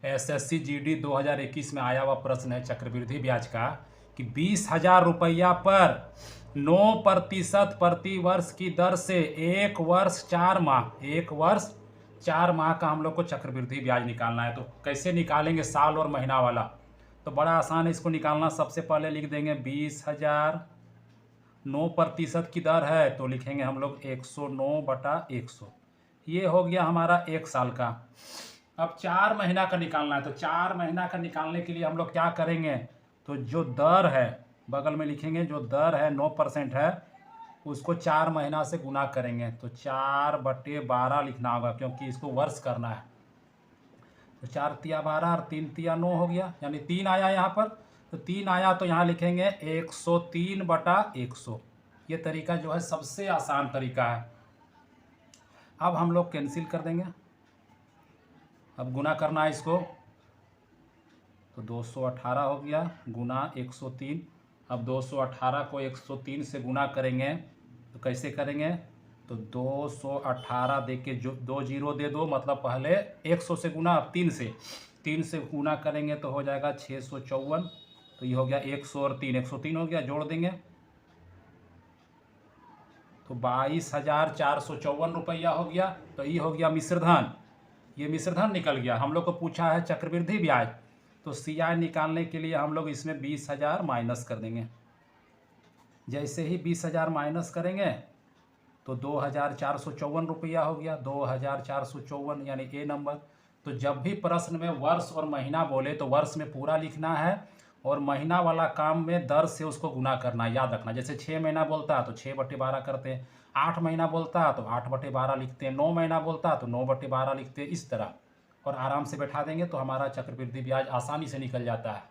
SSC GD 2021 में आया हुआ प्रश्न है चक्रवृद्धि ब्याज का कि 20,000 रुपया पर 9% प्रति वर्ष की दर से 1 वर्ष 4 माह का हम लोग को चक्रवृद्धि ब्याज निकालना है। तो कैसे निकालेंगे साल और महीना वाला? तो बड़ा आसान है इसको निकालना। सबसे पहले लिख देंगे 20,000, 9% की दर है तो लिखेंगे हम लोग 109/100। ये हो गया हमारा 1 साल का। अब 4 महीना का निकालना है। तो 4 महीना का निकालने के लिए हम लोग क्या करेंगे, तो जो दर है बगल में लिखेंगे, जो दर है 9% है उसको 4 महीना से गुना करेंगे। तो 4/12 लिखना होगा क्योंकि इसको वर्ष करना है। तो 4 तिया 12 और 3 तिया 9 हो गया, यानी 3 आया यहाँ पर। तो 3 आया तो यहाँ लिखेंगे 103/100। ये तरीका जो है सबसे आसान तरीका है। अब हम लोग कैंसिल कर देंगे। अब गुना करना है इसको, तो 218 हो गया गुना 103। अब 218 को 103 से गुना करेंगे तो कैसे करेंगे, तो 218 दे के जो 2 जीरो दे दो, मतलब पहले 100 से गुना, अब 3 से गुना करेंगे तो हो जाएगा 654। तो ये हो गया 100 और 3, 103 हो गया, जोड़ देंगे तो 22,454 रुपया हो गया। तो ये हो गया मिश्रधन। ये मिश्रधन निकल गया। हम लोग को पूछा है चक्रवृद्धि ब्याज, तो सीआई निकालने के लिए हम लोग इसमें 20,000 माइनस कर देंगे। जैसे ही 20,000 माइनस करेंगे तो 2,454 रुपया हो गया। 2,454 यानी ए नंबर। तो जब भी प्रश्न में वर्ष और महीना बोले तो वर्ष में पूरा लिखना है और महीना वाला काम में दर से उसको गुना करना है, याद रखना। जैसे 6 महीना बोलता है तो 6/12 करते हैं, 8 महीना बोलता है तो 8/12 लिखते हैं, 9 महीना बोलता है तो 9/12 लिखते हैं, इस तरह। और आराम से बैठा देंगे तो हमारा चक्रवृद्धि ब्याज आसानी से निकल जाता है।